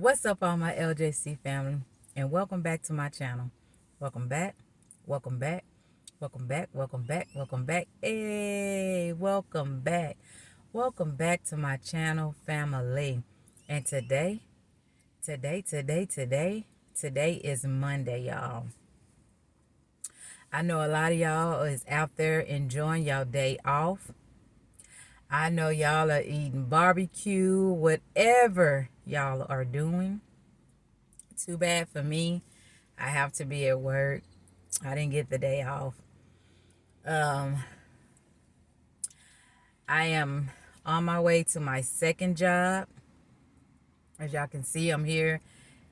What's up, all my LJC family, and welcome back to my channel. Welcome back, welcome back, welcome back, welcome back, welcome back. Hey, welcome back to my channel, family. And today is Monday, y'all. I know a lot of y'all is out there enjoying y'all day off. I know y'all are eating barbecue, whatever y'all are doing. Too bad for me. I have to be at work. I didn't get the day off. Um, I am on my way to my second job. As y'all can see, I'm here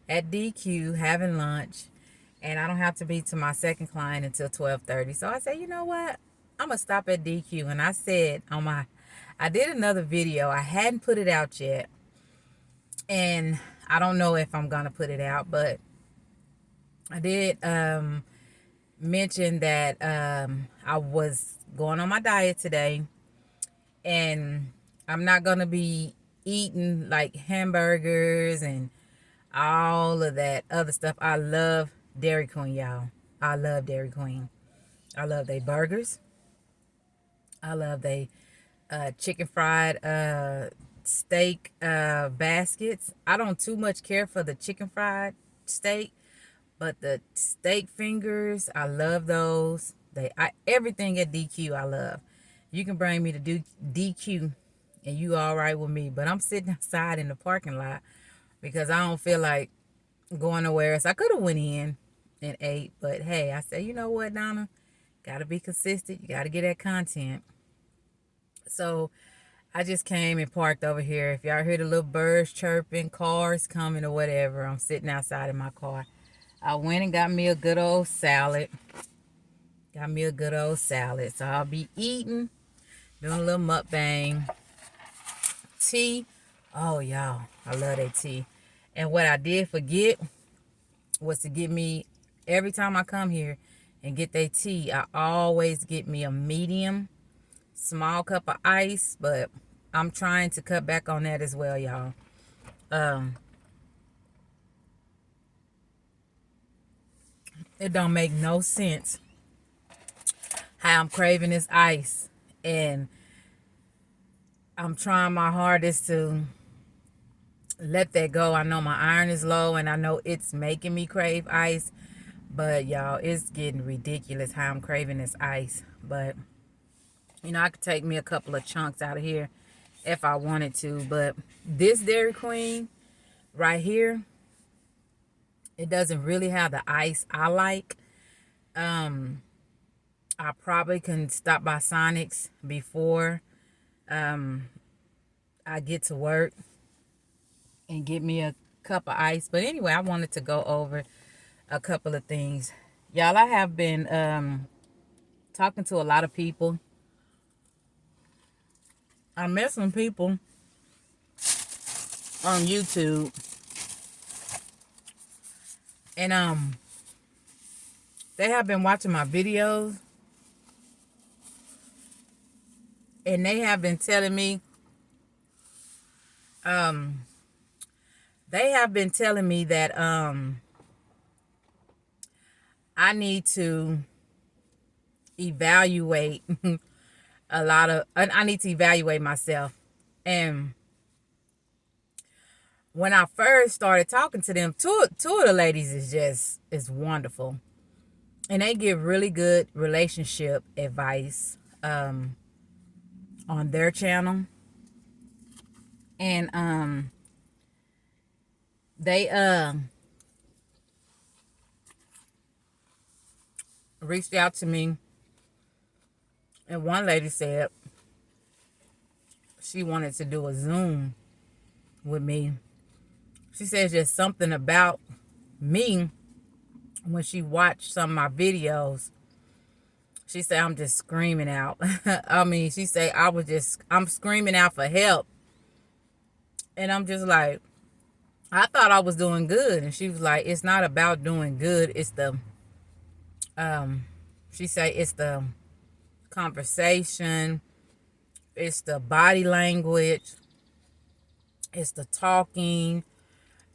at DQ having lunch, and I don't have to be to my second client until 12:30. So I said, you know what? I'm gonna stop at DQ. And I said I did another video. I hadn't put it out yet, and I don't know if I'm gonna put it out, but I did mention that I was going on my diet today, and I'm not gonna be eating like hamburgers and all of that other stuff. I love Dairy Queen, y'all. I love Dairy Queen. I love their burgers. I love their chicken fried steak baskets. I don't too much care for the chicken fried steak, but the steak fingers, I love those. Everything at DQ I love. You can bring me to DQ and you all right with me. But I'm sitting outside in the parking lot because I don't feel like going nowhere else. I could have went in and ate, but hey, I said, you know what, Donna? Gotta be consistent. You gotta get that content. So I just came and parked over here. If y'all hear the little birds chirping, cars coming or whatever, I'm sitting outside in my car. I went and got me a good old salad. So I'll be eating, doing a little mukbang. Tea. Oh, y'all, I love that tea. And what I did forget was to get me, every time I come here and get that tea, I always get me a medium, small cup of ice, but I'm trying to cut back on that as well, y'all. It don't make no sense how I'm craving this ice, and I'm trying my hardest to let that go. I know my iron is low, and I know it's making me crave ice, but y'all, it's getting ridiculous how I'm craving this ice. But you know, I could take me a couple of chunks out of here if I wanted to, but this Dairy Queen right here, it doesn't really have the ice I like. I probably can stop by Sonic's before I get to work and get me a cup of ice. But anyway, I wanted to go over a couple of things. Y'all, I have been talking to a lot of people. I met some people on YouTube, and they have been watching my videos, and they have been telling me that I need to evaluate I need to evaluate myself. And when I first started talking to them, two of the ladies is wonderful, and they give really good relationship advice on their channel. And they reached out to me, and one lady said she wanted to do a Zoom with me. She says just something about me when she watched some of my videos. She said I'm just screaming out. I mean, she said I'm screaming out for help. And I'm just like, I thought I was doing good. And she was like, it's not about doing good. It's the, she said it's the conversation. It's the body language. It's the talking.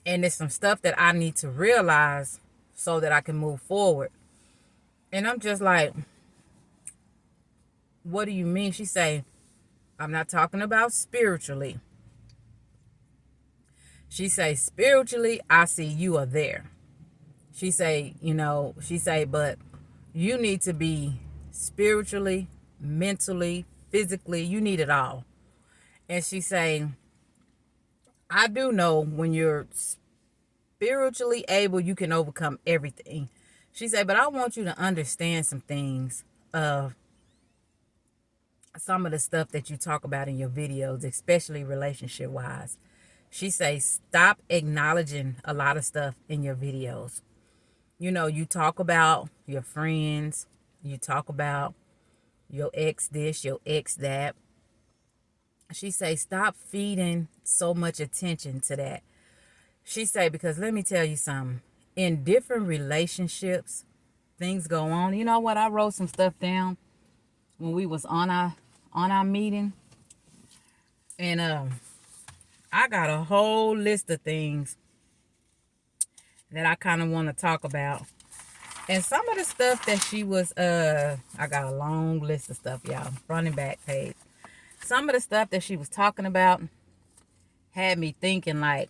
And there's some stuff that I need to realize so that I can move forward. And I'm just like, what do you mean? She say, I'm not talking about spiritually. She say, spiritually, I see you are there. She say, but you need to be spiritually, mentally, physically, you need it all. And she say, I do know when you're spiritually able, you can overcome everything. She said, but I want you to understand some things of some of the stuff that you talk about in your videos, especially relationship wise. She says, stop acknowledging a lot of stuff in your videos. You talk about your friends, you talk about your ex this, your ex that. She say, stop feeding so much attention to that. She say, because let me tell you something. In different relationships, things go on. You know what? I wrote some stuff down when we was on our meeting, and I got a whole list of things that I kind of want to talk about. And some of the stuff that she was I got a long list of stuff, y'all, front and back page. Some of the stuff that she was talking about had me thinking like,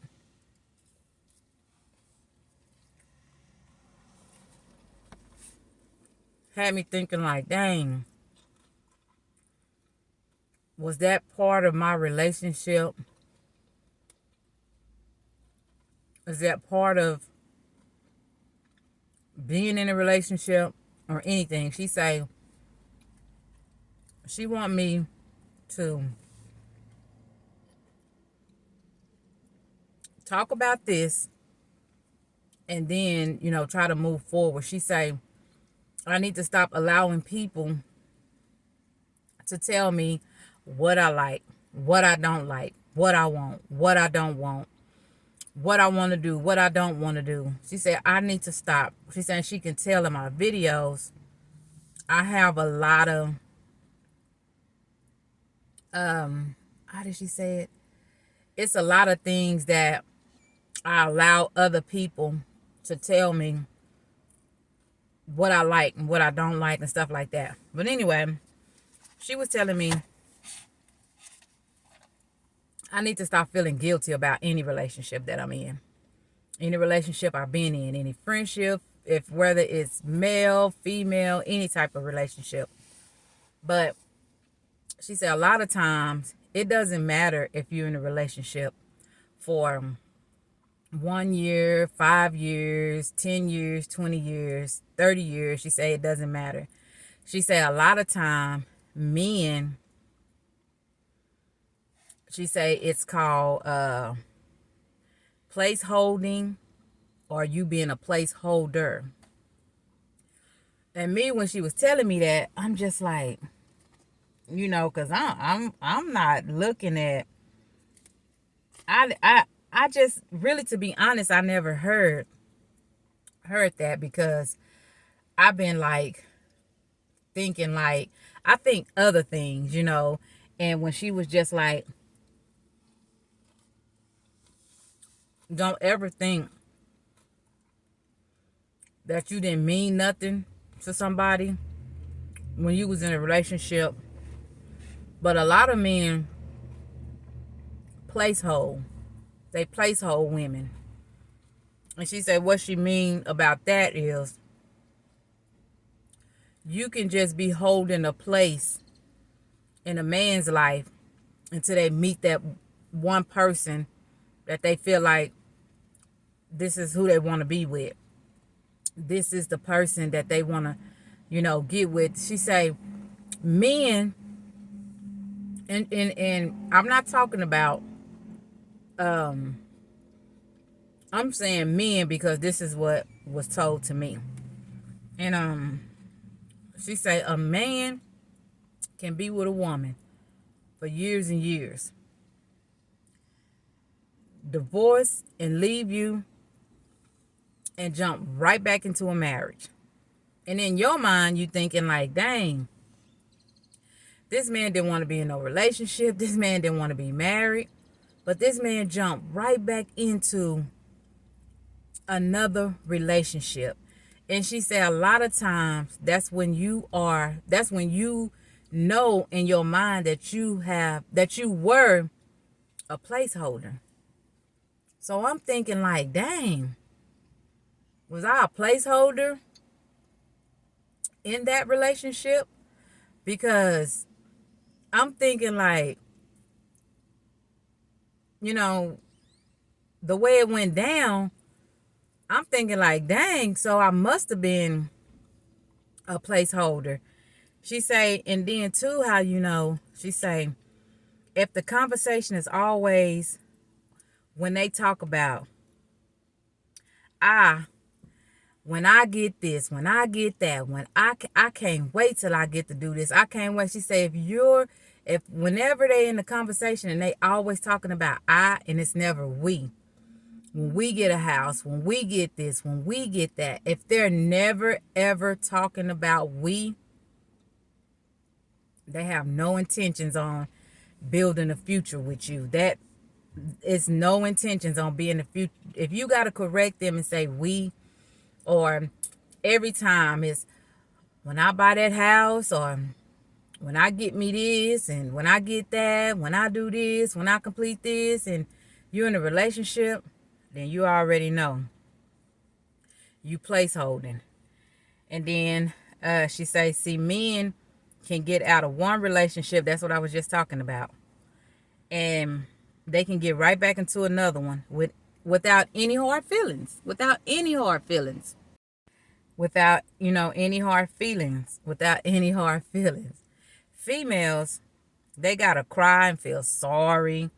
dang, was that part of my relationship? Is that part of being in a relationship or anything? She say she want me to talk about this and then, try to move forward. She say, I need to stop allowing people to tell me what I like, what I don't like, what I want, what I don't want, what I want to do, what I don't want to do. She said, I need to stop. She said she can tell in my videos, I have a lot of, how did she say it? It's a lot of things that I allow other people to tell me what I like and what I don't like and stuff like that. But anyway, she was telling me I need to stop feeling guilty about any relationship that I'm in. Any relationship I've been in, any friendship, if whether it's male, female, any type of relationship. But she said a lot of times it doesn't matter if you're in a relationship for 1 year, 5 years, 10 years, 20 years, 30 years. She said it doesn't matter. She said a lot of time men, she say it's called place holding or you being a placeholder. And me, when she was telling me that, I'm just like, because I'm not looking at. I just really, to be honest, I never heard that because I've been like thinking like I think other things, And when she was just like, don't ever think that you didn't mean nothing to somebody when you was in a relationship. But a lot of men placehold. They placehold women. And she said what she mean about that is you can just be holding a place in a man's life until they meet that one person that they feel like this is who they want to be with. This is the person that they want to, get with. She say men, and I'm not talking about, I'm saying men because this is what was told to me. And she say a man can be with a woman for years and years, divorce and leave you and jump right back into a marriage. And in your mind, you thinking like, dang, this man didn't want to be in no relationship. This man didn't want to be married. But this man jumped right back into another relationship. And she said a lot of times that's when you know in your mind that you were a placeholder. So I'm thinking like, dang, was I a placeholder in that relationship? Because I'm thinking like, you know, the way it went down, I'm thinking like, dang, so I must have been a placeholder. She say, and then too, how she say, if the conversation is always when they talk about, ah, when I get this, when I get that, when I can't wait till I get to do this. I can't wait. She say, if whenever they in the conversation and they always talking about I and it's never we. When we get a house, when we get this, when we get that, if they're never ever talking about we, they have no intentions on building a future with you. That is no intentions on being a future. If you got to correct them and say we, or every time is when I buy that house, or when I get me this, and when I get that, when I do this, when I complete this, and you're in a relationship, then you already know you placeholding. And then she says, see, men can get out of one relationship. That's what I was just talking about. And they can get right back into another one without any hard feelings. Without any hard feelings. Without, any hard feelings. Without any hard feelings. Females, they got to cry and feel sorry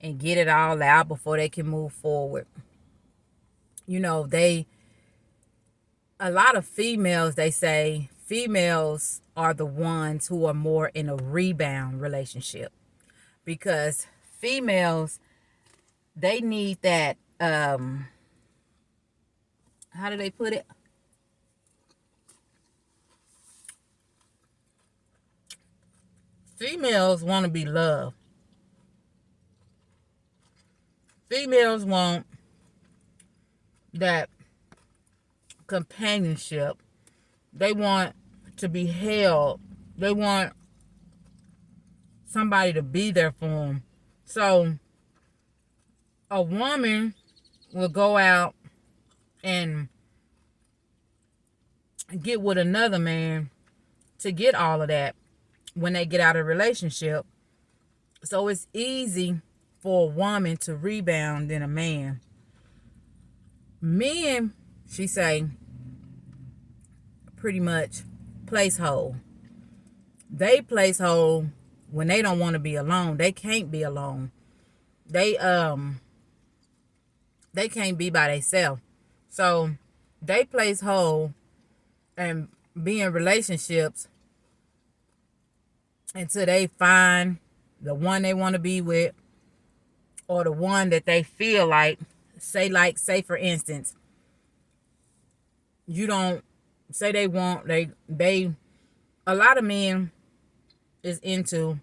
and get it all out before they can move forward. A lot of females, they say, females are the ones who are more in a rebound relationship, because females, they need that, how do they put it? Females want to be loved. Females want that companionship. They want to be held. They want somebody to be there for them. So a woman will go out and get with another man to get all of that when they get out of a relationship. So it's easy for a woman to rebound than a man. Men, she say, pretty much place hold. They place hold when they don't want to be alone. They can't be alone. They can't be by themselves. So they place hold and be in relationships until they find the one they want to be with, or the one that they feel like, say for instance, you don't say they want, they a lot of men is into,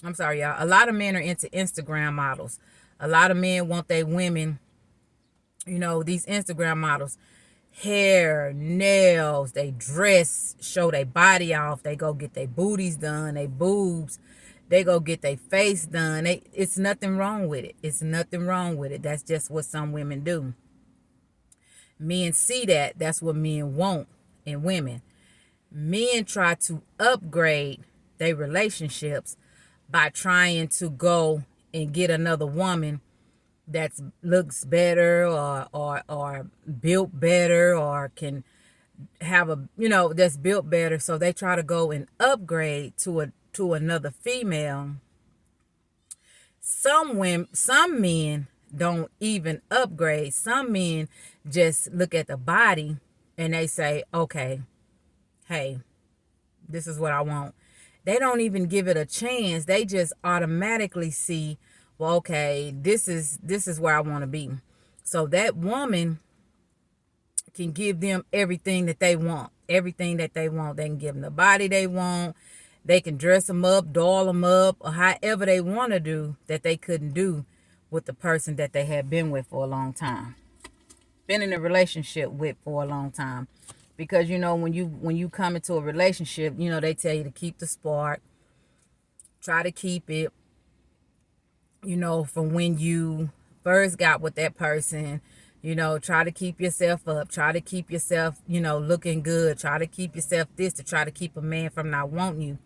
I'm sorry y'all, a lot of men are into Instagram models. A lot of men want their women, these Instagram models, hair, nails, they dress, show their body off, they go get their booties done, they boobs, they go get their face done. It's nothing wrong with it. It's nothing wrong with it. That's just what some women do. Men see that. That's what men want in women. Men try to upgrade their relationships by trying to go and get another woman that looks better, or built better, or can have that's built better. So they try to go and upgrade to another female. Some men don't even upgrade. Some men just look at the body and they say, okay, hey, this is what I want. They don't even give it a chance. They just automatically see, well, okay, this is where I want to be. So that woman can give them everything that they want. Everything that they want. They can give them the body they want. They can dress them up, doll them up, or however they want to do that they couldn't do with the person that they had been with for a long time, been in a relationship with for a long time. Because when you come into a relationship, they tell you to keep the spark, try to keep it, from when you first got with that person. Try to keep yourself up, try to keep yourself, looking good, try to keep yourself this, to try to keep a man from not wanting you.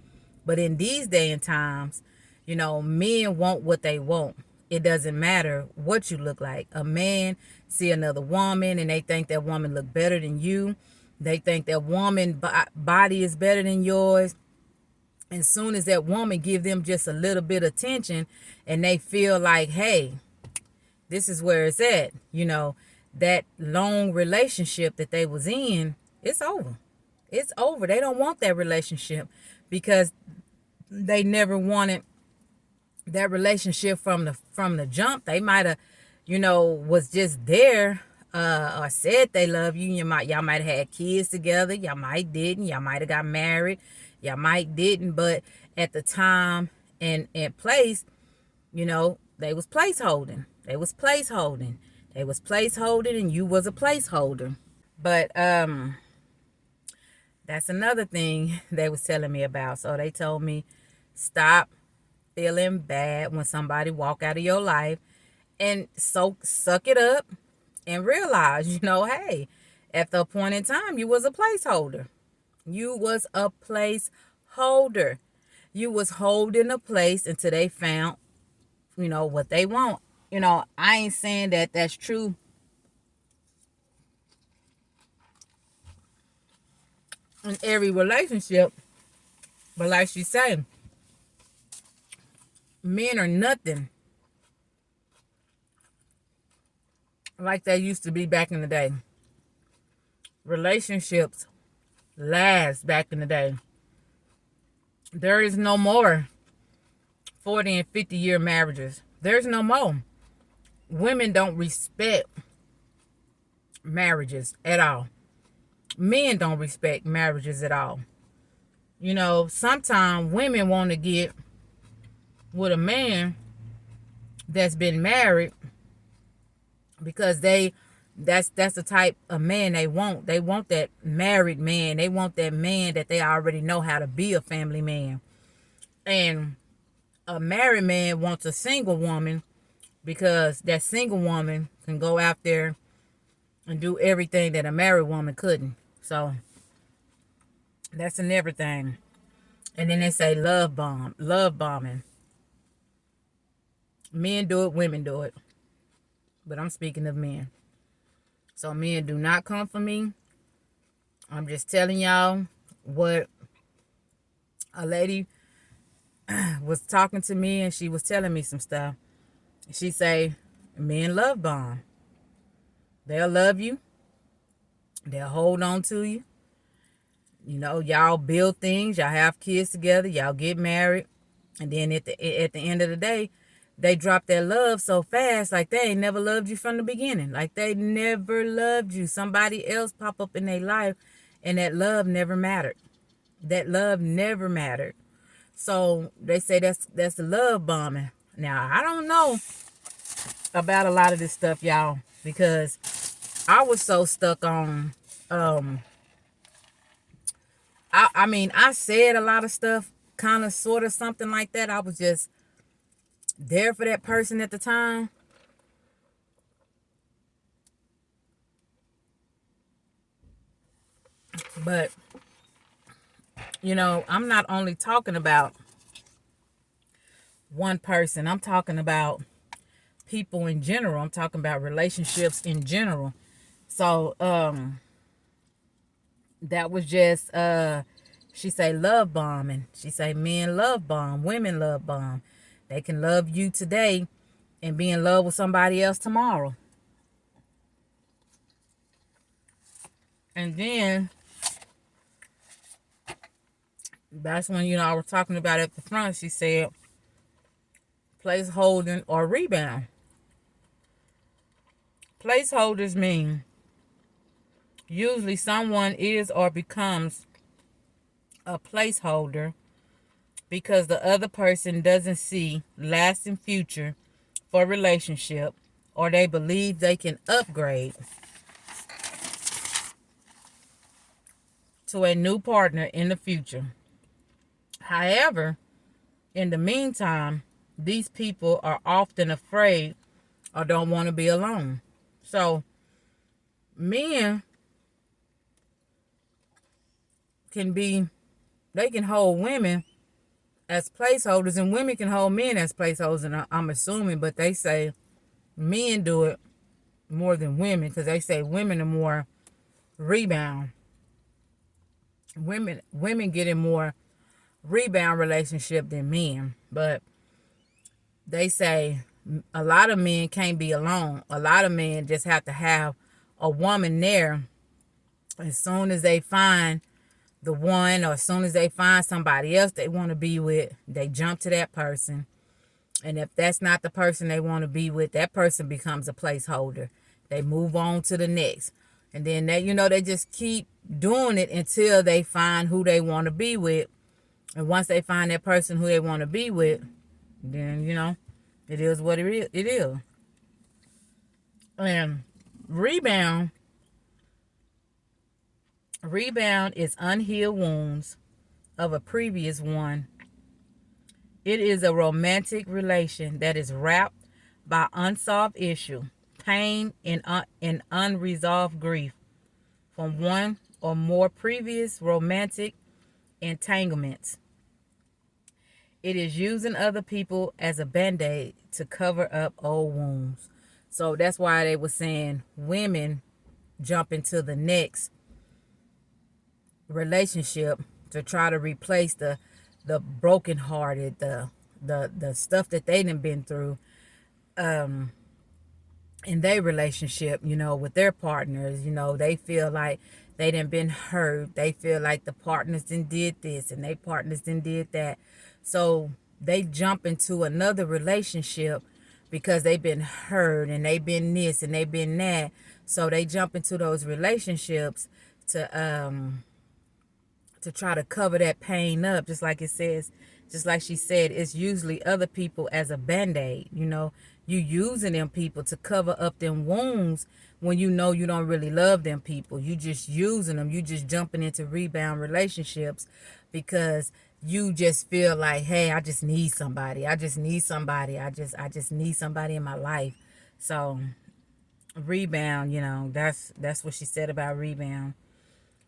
But in these day and times, men want what they want. It doesn't matter what you look like. A man see another woman and they think that woman look better than you. They think that woman body is better than yours. And soon as that woman give them just a little bit of attention and they feel like, hey, this is where it's at, that long relationship that they was in, it's over. It's over. They don't want that relationship because they never wanted that relationship from the jump. They might have, was just there, or said they love you. Y'all might have had kids together. Y'all might didn't. Y'all might have got married. Y'all might didn't. But at the time and place, they was placeholding. They was placeholding. They was placeholding, and you was a placeholder. But that's another thing they was telling me about. So they told me, stop feeling bad when somebody walk out of your life, and so suck it up and realize, hey, at the point in time, you was a placeholder. You was a placeholder. You was holding a place until they found, what they want. I ain't saying that that's true in every relationship, but like she said, men are nothing like they used to be back in the day. Relationships last back in the day. There is no more 40 and 50-year marriages. There's no more. Women don't respect marriages at all. Men don't respect marriages at all. Sometimes women want to get with a man that's been married because that's the type of man they want. They want that married man. They want that man that they already know how to be a family man. And a married man wants a single woman because that single woman can go out there and do everything that a married woman couldn't. So that's in everything. And then they say love bombing. Men do it, women do it. But I'm speaking of men. So men, do not come for me. I'm just telling y'all what a lady was talking to me, and she was telling me some stuff. She say, men love bomb. They'll love you. They'll hold on to you. Y'all build things. Y'all have kids together. Y'all get married. And then at the end of the day, they drop their love so fast, like they ain't never loved you from the beginning. Like they never loved you. Somebody else pop up in their life, and that love never mattered. That love never mattered. So they say that's the love bombing. Now, I don't know about a lot of this stuff, y'all, because I was so stuck on I said a lot of stuff, kind of sort of something like that. I was just there for that person at the time. But I'm not only talking about one person. I'm talking about people in general. I'm talking about relationships in general. So that was just she say love bombing. She say men love bomb, women love bomb. They can love you today and be in love with somebody else tomorrow. And then that's when I was talking about at the front. She said placeholding or rebound. Placeholders mean usually someone is or becomes a placeholder because the other person doesn't see lasting future for relationship, or they believe they can upgrade to a new partner in the future. However, in the meantime, these people are often afraid or don't want to be alone. So men they can hold women as placeholders, and women can hold men as placeholders, and I'm assuming, but they say men do it more than women, because they say women are more rebound. Women get in more rebound relationship than men, but they say a lot of men can't be alone. A lot of men just have to have a woman there. As soon as they find the one, or as soon as they find somebody else they want to be with, they jump to that person. And if that's not the person they want to be with, that person becomes a placeholder. They move on to the next. And then they just keep doing it until they find who they want to be with. And once they find that person who they want to be with, then, it is what it is. And rebound is unhealed wounds of a previous one. It is a romantic relation that is wrapped by unsolved issue, pain, and unresolved grief from one or more previous romantic entanglements. It is using other people as a band-aid to cover up old wounds. So that's why they were saying women jump into the next relationship to try to replace the brokenhearted, the stuff that they done been through in their relationship, with their partners. They feel like they done been hurt. They feel like the partners done did this and they partners done did that. So they jump into another relationship because they've been hurt and they've been this and they've been that. So they jump into those relationships to try to cover that pain up, just like she said, it's usually other people as a band-aid. You using them people to cover up them wounds when you don't really love them people. You just using them. You just jumping into rebound relationships because you just feel like, hey, I just need somebody. I just need somebody. I just need somebody in my life. So rebound, that's what she said about rebound.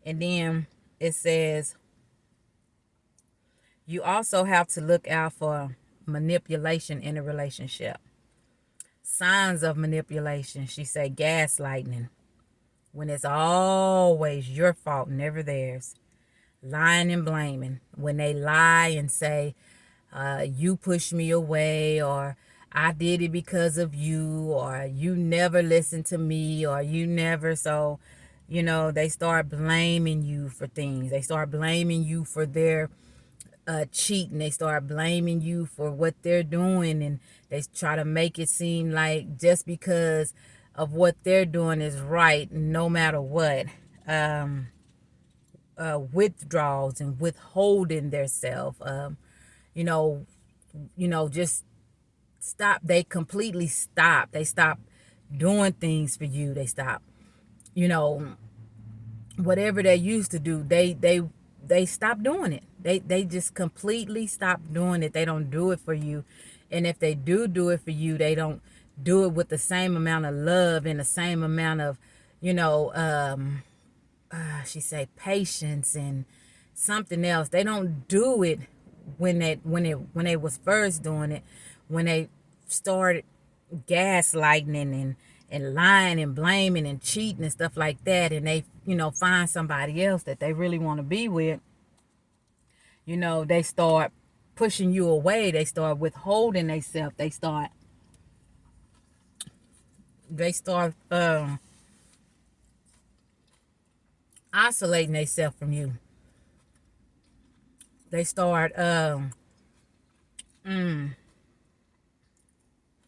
And then it says you also have to look out for manipulation in a relationship. Signs of manipulation, she said, gaslighting, when it's always your fault, never theirs. Lying and blaming, when they lie and say, you pushed me away, or I did it because of you, or you never listened to me, or you never. So, they start blaming you for things. They start blaming you for their cheating. They start blaming you for what they're doing, and they try to make it seem like just because of what they're doing is right, no matter what. Withdrawals and withholding their self. Just stop. They completely stop. They stop doing things for you. They stop, whatever they used to do, they stop doing it. They just completely stop doing it. They don't do it for you. And if they do it for you, they don't do it with the same amount of love and the same amount of, she say patience and something else. They don't do it when they was first doing it, when they started gaslighting and lying and blaming and cheating and stuff like that, and they find somebody else that they really want to be with. They start pushing you away. They start withholding themselves. They start isolating themselves from you. They start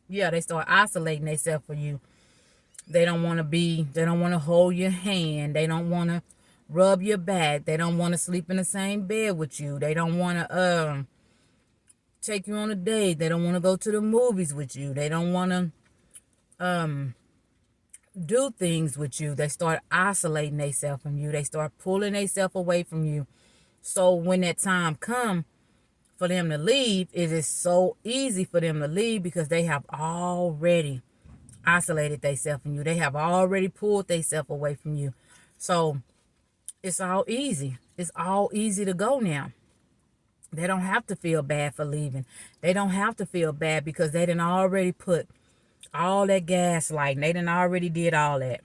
they start isolating themselves from you. They don't want to hold your hand. They don't want to rub your back. They don't want to sleep in the same bed with you. They don't want to take you on a date. They don't want to go to the movies with you. They don't want to do things with you. They start isolating themselves from you. They start pulling themselves away from you. So when that time comes for them to leave, it is so easy for them to leave because they have already isolated themselves from you. They have already pulled themselves away from you. So it's all easy. It's all easy to go now. They don't have to feel bad for leaving. They don't have to feel bad because they done already put all that gaslighting. They done already did all that.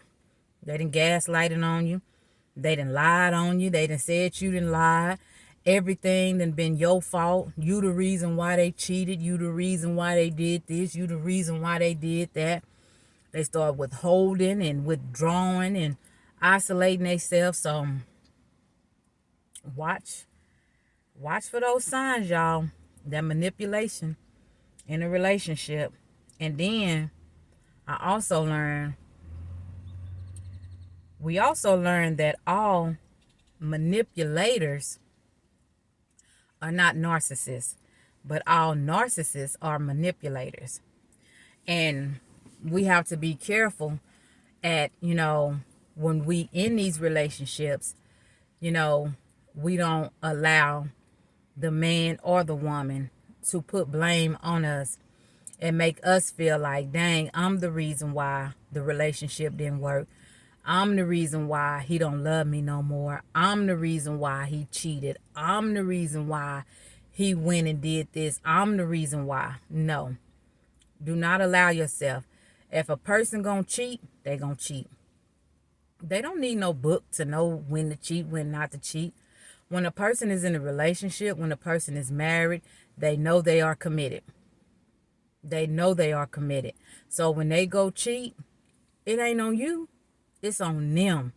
They done gaslighting on you. They done lied on you. They done said you done lied. Everything done been your fault. You the reason why they cheated. You the reason why they did this. You the reason why they did that. They start withholding and withdrawing and isolating themselves. So watch for those signs, y'all. That manipulation in a relationship. And then we also learned that all manipulators are not narcissists, but all narcissists are manipulators. And we have to be careful at, when we in these relationships, we don't allow the man or the woman to put blame on us and make us feel like, dang, I'm the reason why the relationship didn't work. I'm the reason why he don't love me no more. I'm the reason why he cheated. I'm the reason why he went and did this. I'm the reason why. No. Do not allow yourself. If a person gonna cheat, they gonna cheat. They don't need no book to know when to cheat, when not to cheat. When a person is in a relationship, when a person is married, they know they are committed. They know they are committed. So when they go cheat, it ain't on you. It's on them.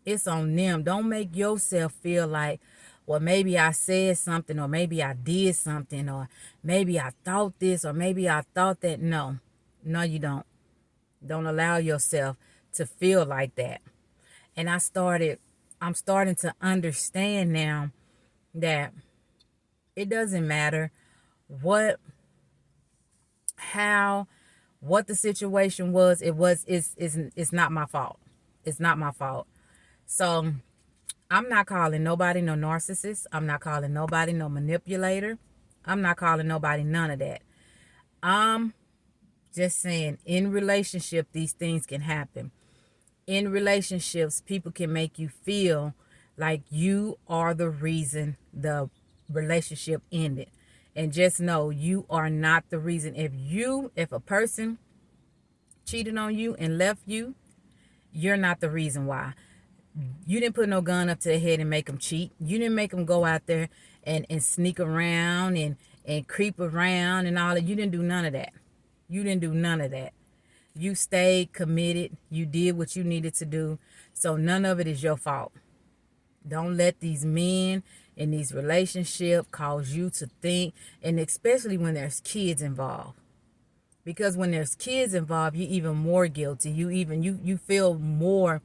It's on them. Don't make yourself feel like, well, maybe I said something, or maybe I did something, or maybe I thought this, or maybe I thought that. No, you don't. Don't allow yourself to feel like that. And I'm starting to understand now that it doesn't matter what the situation was. It's not my fault. It's not my fault. So I'm not calling nobody no narcissist. I'm not calling nobody no manipulator. I'm not calling nobody none of that. I'm just saying, in relationship, these things can happen. In relationships, people can make you feel like you are the reason the relationship ended. And just know, you are not the reason. If a person cheated on you and left you, you're not the reason why. You didn't put no gun up to their head and make them cheat. You didn't make them go out there and sneak around and creep around and all that. You didn't do none of that. You didn't do none of that. You stayed committed. You did what you needed to do. So none of it is your fault. Don't let these men in these relationships cause you to think, and especially when there's kids involved. Because when there's kids involved, you're even more guilty. You feel more.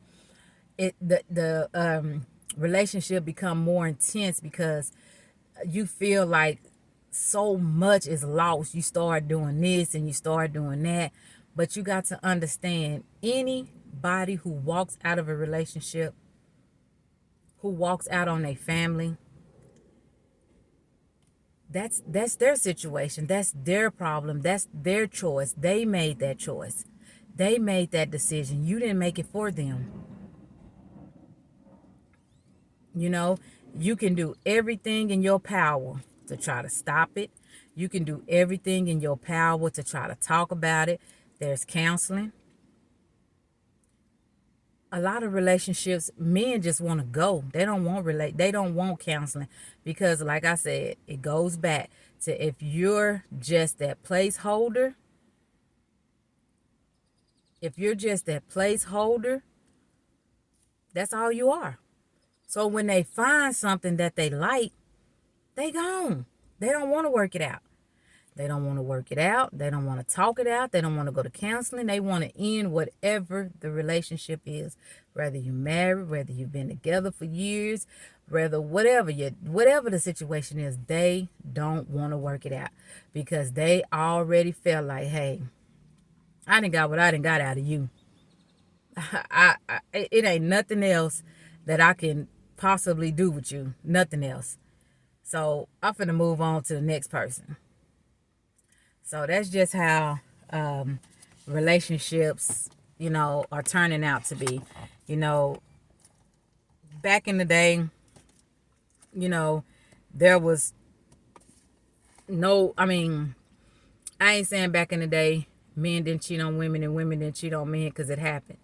The relationship become more intense because you feel like so much is lost. You start doing this and you start doing that. But you got to understand, anybody who walks out of a relationship, who walks out on a family, that's their situation. That's their problem. That's their choice. They made that choice. They made that decision. You didn't make it for them. You can do everything in your power to try to stop it. You can do everything in your power to try to talk about it. There's counseling. A lot of relationships, men just want to go. They don't want counseling because, like I said, it goes back to, if you're just that placeholder, that's all you are. So when they find something that they like, they gone. They don't want to work it out. They don't want to work it out. They don't want to talk it out. They don't want to go to counseling. They want to end whatever the relationship is. Whether you're married, whether you've been together for years, whether whatever the situation is, they don't want to work it out because they already felt like, hey, I didn't got what I didn't got out of you. It ain't nothing else that I can possibly do with you. Nothing else. So I'm finna move on to the next person. So that's just how relationships, are turning out to be. You know, back in the day, there was no, I ain't saying back in the day men didn't cheat on women and women didn't cheat on men, because it happened.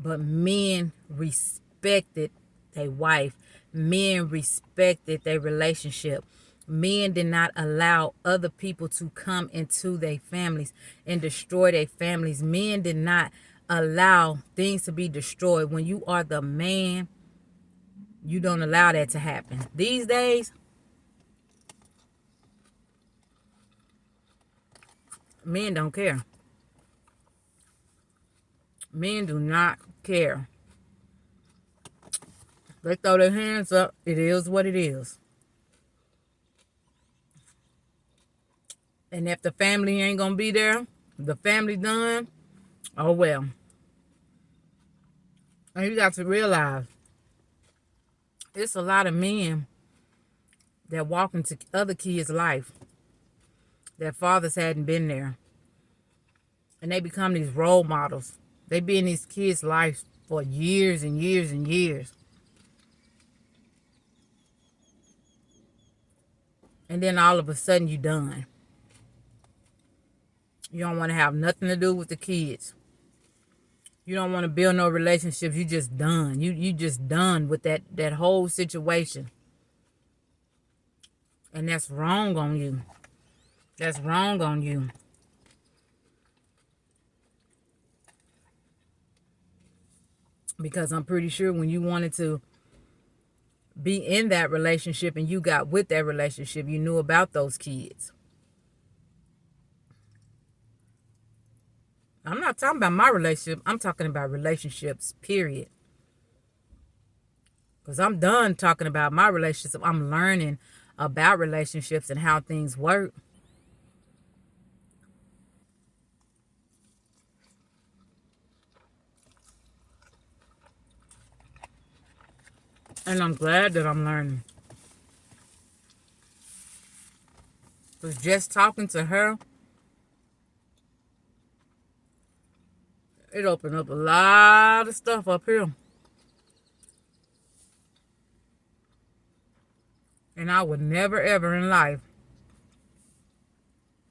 But men respected their wife. Men respected their relationship. Men did not allow other people to come into their families and destroy their families. Men did not allow things to be destroyed. When you are the man, you don't allow that to happen. These days, men don't care. Men do not care. They throw their hands up. It is what it is. And if the family ain't going to be there, the family done, oh well. And you got to realize, it's a lot of men that walk into other kids' life. Their fathers hadn't been there. And they become these role models. They be in these kids' lives for years and years and years. And then all of a sudden you done. You don't want to have nothing to do with the kids. You don't want to build no relationships. You just done. You just done with that whole situation. And that's wrong on you. That's wrong on you. Because I'm pretty sure when you wanted to be in that relationship and you got with that relationship, you knew about those kids. I'm not talking about my relationship. I'm talking about relationships, period. Because I'm done talking about my relationship. I'm learning about relationships and how things work. And I'm glad that I'm learning. Because just talking to her, it opened up a lot of stuff up here. And I would never, ever in life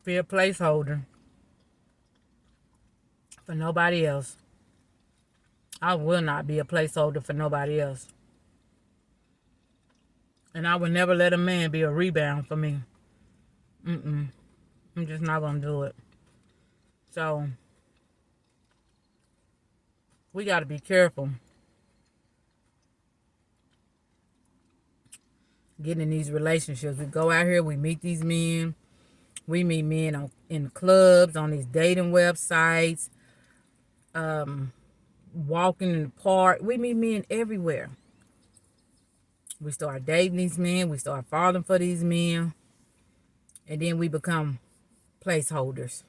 be a placeholder for nobody else. I will not be a placeholder for nobody else. And I would never let a man be a rebound for me. I'm just not going to do it. So, we got to be careful getting in these relationships. We go out here, we meet these men. We meet men in clubs, on these dating websites, walking in the park. We meet men everywhere. We start dating these men. We start falling for these men. And then we become placeholders.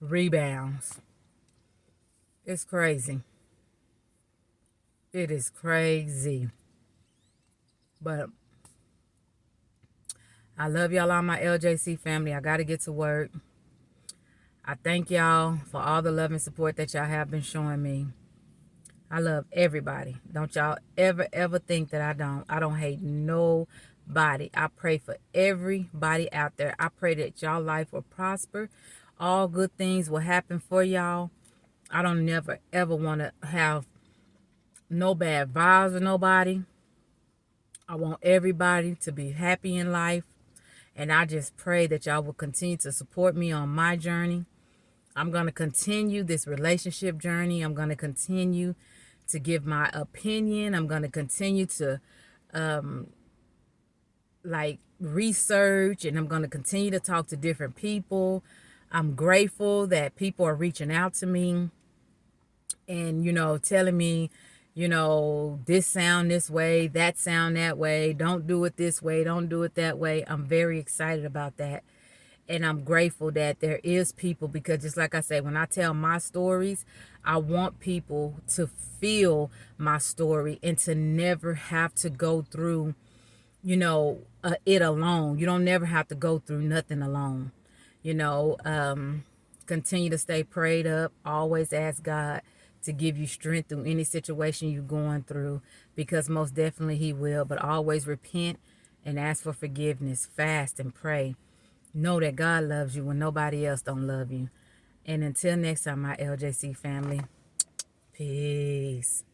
Rebounds. It's crazy. It is crazy. But I love y'all on my LJC family. I got to get to work. I thank y'all for all the love and support that y'all have been showing me. I love everybody. Don't y'all ever think that I don't. I don't hate nobody. I pray for everybody out there. I pray that y'all life will prosper. All good things will happen for y'all. I don't never ever want to have no bad vibes with nobody. I want everybody to be happy in life. And I just pray that y'all will continue to support me on my journey. I'm going to continue this relationship journey. I'm going to continue to give my opinion. I'm going to continue to research, and I'm going to continue to talk to different people. I'm grateful that people are reaching out to me and, telling me, this sound this way, that sound that way, don't do it this way, don't do it that way. I'm very excited about that. And I'm grateful that there is people, because just like I say, when I tell my stories, I want people to feel my story and to never have to go through, it alone. You don't never have to go through nothing alone. You know, continue to stay prayed up. Always ask God to give you strength through any situation you're going through, because most definitely He will. But always repent and ask for forgiveness. Fast and pray. Know that God loves you when nobody else don't love you. And until next time, my LJC family, peace.